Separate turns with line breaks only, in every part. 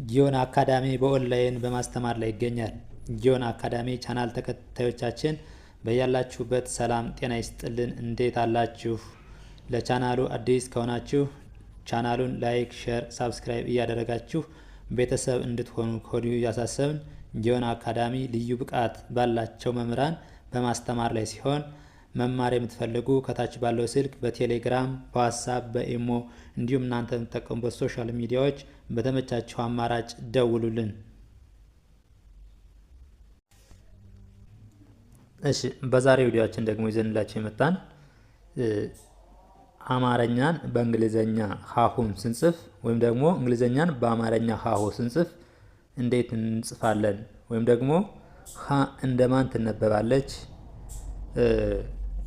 ጊዮን አካዳሚ በኦንላይን በማስተማር ላይ ይገኛል። ጊዮን አካዳሚ ቻናል ተከታዮቻችን በያላችሁበት ሰላም ጤና ይስጥልን። እንዴት አላችሁ? ለቻናሉ አዲስ ከሆናችሁ ቻናሉን ላይክ፣ ሼር፣ ሳብስክራይብ እያደረጋችሁ ቤተሰብ እንድትሆኑ ከወዲሁ እያሳሰብን ጊዮን አካዳሚ ልዩ ብቃት ባላቸው መምህራን በማስተማር ላይ ሲሆን መማር የምትፈልጉ ከታች ባለው ስልክ በቴሌግራም፣ በዋትስአፕ፣ በኢሞ እንዲሁም እናንተ የምትጠቀሙበት ሶሻል ሚዲያዎች በተመቻቸው አማራጭ ደውሉልን። እሺ፣ በዛሬው ቪዲዮአችን ደግሞ ይዘንላችሁ የመጣን አማርኛን በእንግሊዘኛ ሀሁን ስንጽፍ ወይም ደግሞ እንግሊዘኛን በአማርኛ ሀሁ ስንጽፍ እንዴት እንጽፋለን ወይም ደግሞ ሀ እንደማን ትነበባለች፣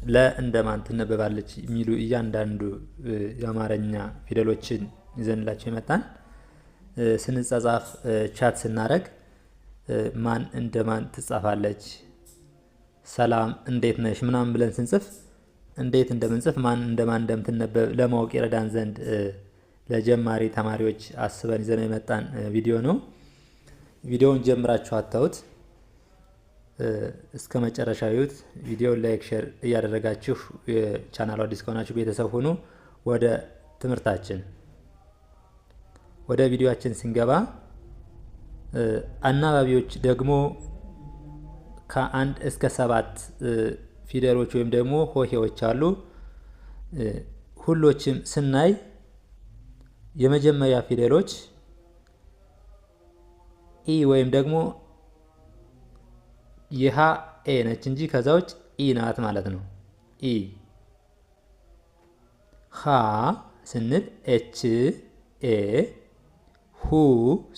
ለ እንደማን ትነበባለች የሚሉ እያንዳንዱ የአማርኛ ፊደሎችን ይዘንላችሁ የመጣን ስንጻጻፍ ቻት ስናረግ ማን እንደማን ትጻፋለች፣ ሰላም እንዴት ነሽ ምናምን ብለን ስንጽፍ እንዴት እንደምንጽፍ ማን እንደማን እንደምትነበብ ለማወቅ ይረዳን ዘንድ ለጀማሪ ተማሪዎች አስበን ይዘን የመጣን ቪዲዮ ነው። ቪዲዮውን ጀምራችሁ አታዩት እስከ መጨረሻው ይዩት። ቪዲዮውን ላይክ፣ ሼር እያደረጋችሁ የቻናሉ አዲስ ከሆናችሁ ቤተሰብ ሁኑ። ወደ ትምህርታችን ወደ ቪዲዮአችን ስንገባ አናባቢዎች ደግሞ ከአንድ እስከ 7 ፊደሎች ወይም ደግሞ ሆሄዎች አሉ። ሁሎችም ስናይ የመጀመሪያ ፊደሎች ኢ ወይም ደግሞ ይሃ ኤ ነች እንጂ ከዛ ውጭ ኢ ናት ማለት ነው። ኢ ሃ ስንል ኤች ኤ፣ ሁ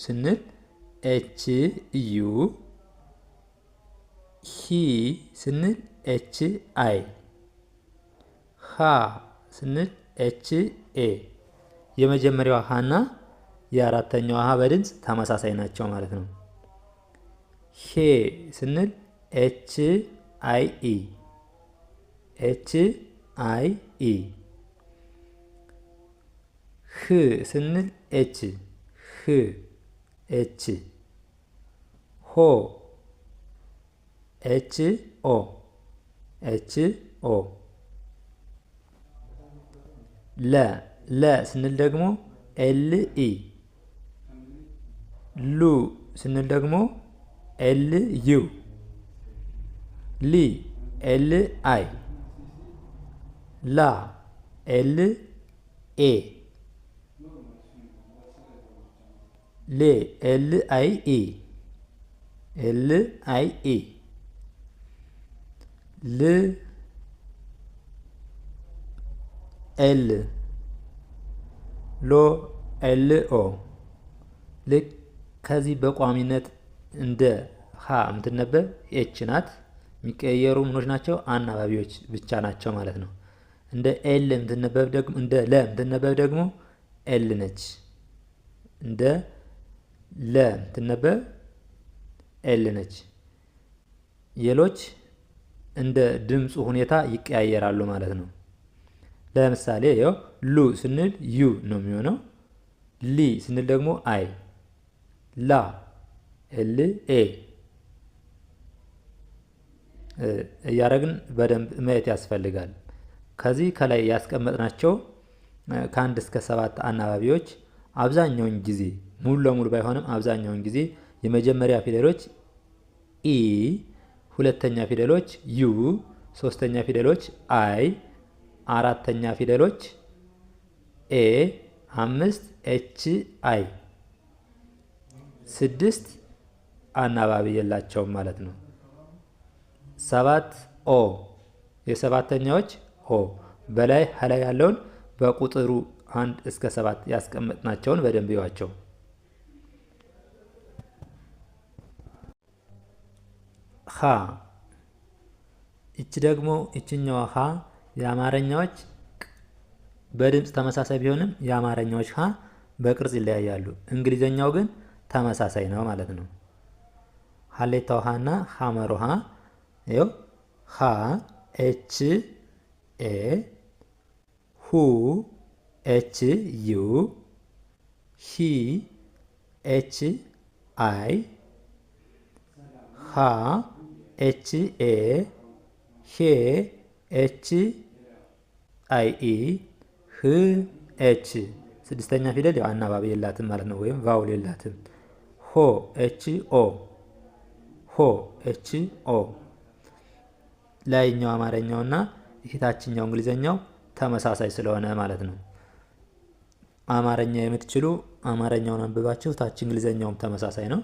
ስንል ኤች ዩ፣ ሂ ስንል ኤች አይ፣ ሃ ስንል ኤች ኤ። የመጀመሪያዋ ሃና የአራተኛዋ ሃ በድምፅ ተመሳሳይ ናቸው ማለት ነው። ሄ ስንል ኤች አይ ኢ፣ ኤች አይ ኢ። ህ ስንል ኤች፣ ህ ኤች። ሆ ኤች ኦ፣ ኤች ኦ። ለ ስንል ደግሞ ኤል ኢ። ሉ ስንል ደግሞ ኤል ዩ። ሊ ኤል አይ። ላ ኤል ኤ። ሌ ኤል አይ ኢ፣ ኤል አይ ኢ። ል ኤል። ሎ ኤል ኦ። ልክ ከዚህ በቋሚነት እንደ ሀ የምትነበብ ኤች ናት። የሚቀየሩ ምኖች ናቸው? አናባቢዎች ብቻ ናቸው ማለት ነው። እንደ ኤል የምትነበብ ደግሞ እንደ ለ የምትነበብ ደግሞ ኤል ነች። እንደ ለ የምትነበብ ኤል ነች። የሎች እንደ ድምፁ ሁኔታ ይቀያየራሉ ማለት ነው። ለምሳሌ ያው ሉ ስንል ዩ ነው የሚሆነው። ሊ ስንል ደግሞ አይ። ላ ኤል ኤ እያደረግን በደንብ ማየት ያስፈልጋል። ከዚህ ከላይ ያስቀመጥናቸው ከ1 እስከ 7 አናባቢዎች አብዛኛውን ጊዜ ሙሉ ለሙሉ ባይሆንም አብዛኛውን ጊዜ የመጀመሪያ ፊደሎች ኢ፣ ሁለተኛ ፊደሎች ዩ፣ ሶስተኛ ፊደሎች አይ፣ አራተኛ ፊደሎች ኤ፣ 5 ኤች አይ፣ 6 አናባቢ የላቸውም ማለት ነው። 7 ኦ፣ የሰባተኛዎች ኦ። በላይ ሀላይ ያለውን በቁጥሩ 1 እስከ 7 ያስቀመጥናቸውን በደንብ ይዋቸው። ሀ እቺ ደግሞ እችኛዋ ሀ የአማርኛዎች በድምፅ ተመሳሳይ ቢሆንም የአማርኛዎች ሀ በቅርጽ ይለያያሉ። እንግሊዘኛው ግን ተመሳሳይ ነው ማለት ነው። ሀሌታው ሀ እና ሀመሮ ሀ ይኸው ሀ ኤች ኤ፣ ሁ ኤች ዩ፣ ሂ ኤች አይ፣ ሀ ኤች ኤ፣ ሄ ኤች አይ ኢ፣ ህ ኤች። ስድስተኛ ፊደል ያው አናባቢ የላትም ማለት ነው፣ ወይም ቫውል የላትም። ሆ ኤች ኦ፣ ሆ ኤች ኦ። ላይኛው አማርኛውና የታችኛው እንግሊዘኛው ተመሳሳይ ስለሆነ ማለት ነው። አማርኛ የምትችሉ አማርኛውን አንብባችሁ ታች እንግሊዘኛውም ተመሳሳይ ነው።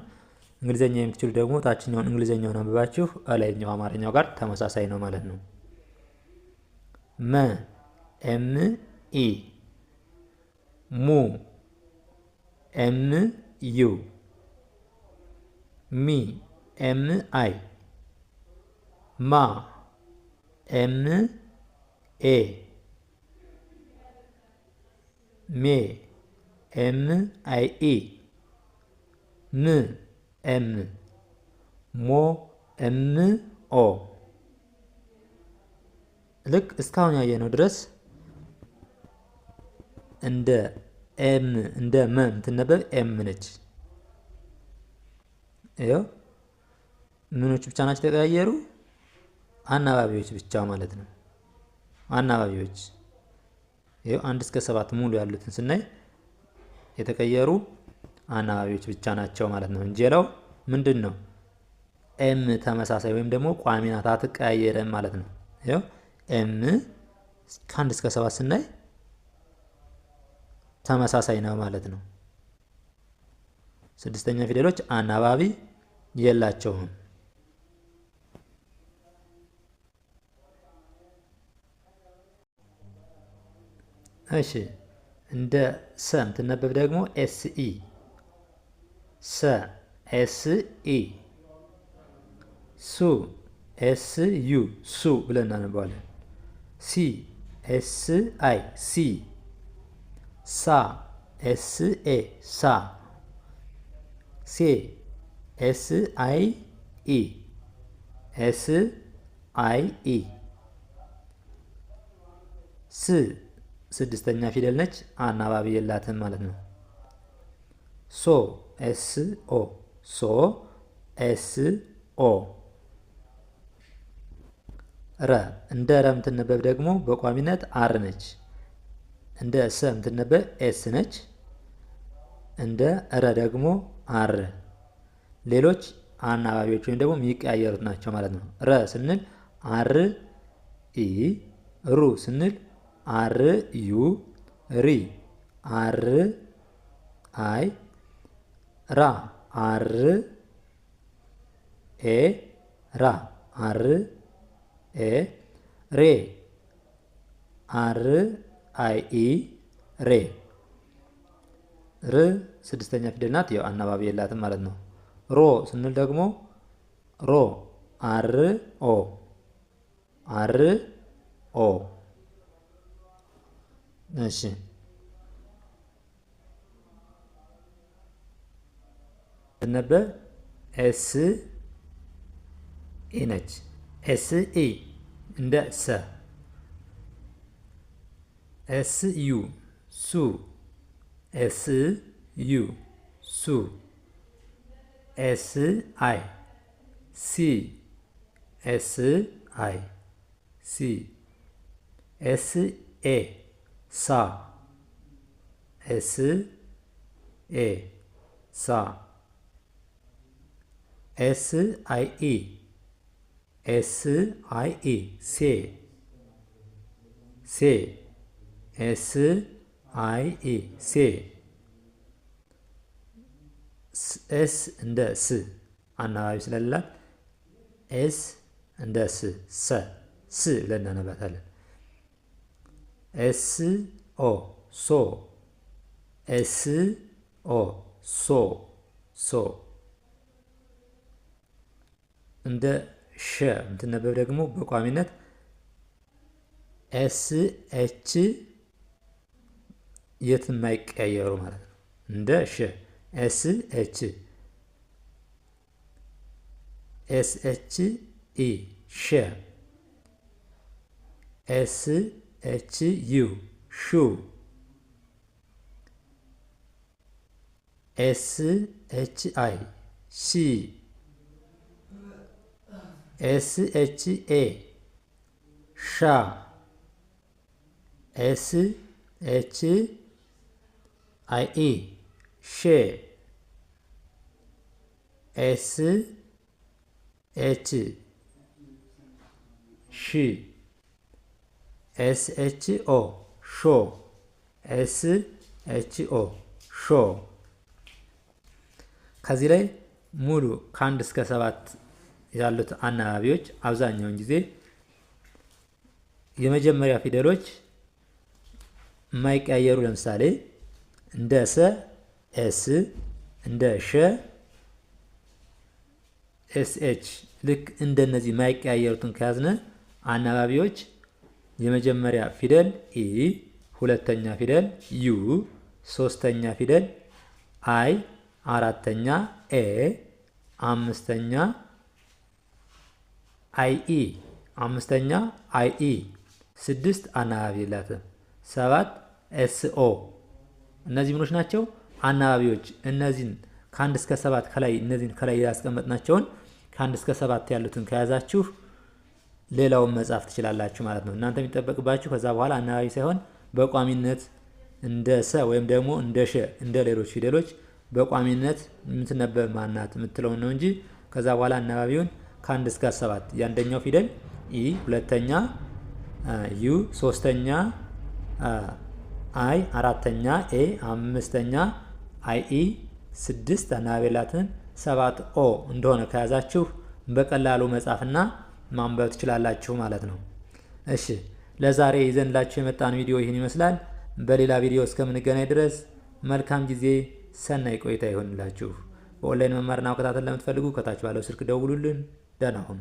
እንግሊዘኛ የምትችሉ ደግሞ ታችኛውን እንግሊዘኛውን አንብባችሁ ላይኛው አማርኛው ጋር ተመሳሳይ ነው ማለት ነው። መ ኤም ኢ፣ ሙ ኤም ዩ፣ ሚ ኤም አይ፣ ማ ኤም ኤ፣ ሜ ኤም አይ ኢ፣ ም ኤም፣ ሞ ኤም ኦ። ልክ እስካሁን ያየነው ድረስ እንደ ኤም እንደ መ የምትነበብ ኤም ነች። ይኸው ምኖች ብቻ ናቸው የተቀያየሩ? አናባቢዎች ብቻ ማለት ነው። አናባቢዎች ይኸው 1 እስከ 7 ሙሉ ያሉትን ስናይ የተቀየሩ አናባቢዎች ብቻ ናቸው ማለት ነው እንጂ ሌላው ምንድን ነው? ኤም ተመሳሳይ ወይም ደግሞ ቋሚ ናት፣ አትቀያየርም ማለት ነው። ይኸው ኤም ከ1 እስከ 7 ስናይ ተመሳሳይ ነው ማለት ነው። ስድስተኛ ፊደሎች አናባቢ የላቸውም። እሺ እንደ ሰ የምትነበብ ደግሞ ኤስ ኢ፣ ሰ ኤስ ኢ፣ ሱ ኤስ ዩ፣ ሱ ብለን እናነባዋለን። ሲ ኤስ አይ፣ ሲ፣ ሳ ኤስ ኤ፣ ሳ፣ ሴ ኤስ አይ ኢ፣ ኤስ አይ ኢ፣ ስ ስድስተኛ ፊደል ነች፣ አናባቢ የላትም ማለት ነው። ሶ ኤስ ኦ፣ ሶ ኤስ ኦ። ረ እንደ ረ የምትነበብ ደግሞ በቋሚነት አር ነች። እንደ ሰ የምትነበብ ኤስ ነች። እንደ ረ ደግሞ አር። ሌሎች አናባቢዎች ወይም ደግሞ የሚቀያየሩት ናቸው ማለት ነው። ረ ስንል አር ኢ፣ ሩ ስንል አር ዩ፣ ሪ አር አይ፣ ራ አር ኤ፣ ራ አር ኤ፣ ሬ አር አይ ኢ፣ ሬ። ር ስድስተኛ ፊደል ናት፣ ያው አናባቢ የላትም ማለት ነው። ሮ ስንል ደግሞ ሮ አር ኦ፣ አር ኦ። እሺ ነበብ ኤስ ኢ ነች። ኤስ ኢ እንደ ሰ። ኤስ ዩ ሱ፣ ኤስ ዩ ሱ። ኤስ አይ ሲ፣ ኤስ አይ ሲ። ኤስ ኤ ሳ፣ ኤስ ኤ ሳ። ኤስ አይ ኢ፣ ኤስ አይ ኢ ሴ፣ ሴ። ኤስ አይ ኢ ሴ። ኤስ እንደ ስ አናባቢ ስለሌላት ኤስ እንደ ስ፣ ሰ፣ ስ ብለን እናነባታለን። ኤስ ኦ ሶ፣ ኤስ ኦ ሶ፣ ሶ። እንደ ሸ የምትነበብ ደግሞ በቋሚነት ኤስ ኤች የት የማይቀየሩ ማለት ነው። እንደ ሸ ኤስ ኤች፣ ኤስ ኤች ኢ ሸ፣ ኤስ ኤች ዩ ሹ፣ ኤስ ኤች አይ ሺ ኤስ ኤች ኤ ሻ ኤስ ኤች አይ ኢ ሼ ኤስ ኤች ሺ ኤስ ኤች ኦ ሾ ኤስ ኤች ኦ ሾ። ከዚህ ላይ ሙሉ ከ1 እስከ 7 ያሉት አናባቢዎች አብዛኛውን ጊዜ የመጀመሪያ ፊደሎች የማይቀያየሩ ለምሳሌ እንደ ሰ ኤስ፣ እንደ ሸ ኤስ ኤች ልክ እንደነዚህ የማይቀያየሩትን ከያዝነ አናባቢዎች የመጀመሪያ ፊደል ኢ፣ ሁለተኛ ፊደል ዩ፣ ሶስተኛ ፊደል አይ፣ አራተኛ ኤ፣ አምስተኛ አይ ኢ፣ አምስተኛ አይ ኢ፣ 6 አናባቢ የላትም፣ 7 ኤስ ኦ። እነዚህ ምኖች ናቸው አናባቢዎች። እነዚህን ከ1 እስከ 7 ከላይ እነዚህን ከላይ ያስቀመጥናቸውን ከ1 እስከ 7 ያሉትን ከያዛችሁ ሌላውን መጻፍ ትችላላችሁ ማለት ነው። እናንተ የሚጠበቅባችሁ ከዛ በኋላ አናባቢ ሳይሆን በቋሚነት እንደ ሰ ወይም ደግሞ እንደ ሸ እንደ ሌሎች ፊደሎች በቋሚነት የምትነበብ ማናት የምትለውን ነው እንጂ ከዛ በኋላ አናባቢውን ከ1 እስከ 7 የአንደኛው ፊደል ኢ፣ ሁለተኛ ዩ፣ ሶስተኛ አይ፣ አራተኛ ኤ፣ አምስተኛ አይ ኢ፣ 6 አናባቢ ያላትን 7 ኦ እንደሆነ ከያዛችሁ በቀላሉ መጻፍና ማንበብ ትችላላችሁ ማለት ነው። እሺ ለዛሬ ይዘንላችሁ የመጣን ቪዲዮ ይህን ይመስላል። በሌላ ቪዲዮ እስከምንገናኝ ድረስ መልካም ጊዜ፣ ሰናይ ቆይታ ይሆንላችሁ። በኦንላይን መማርና መከታተል ለምትፈልጉ ከታች ባለው ስልክ ደውሉልን። ደህና ሁኑ።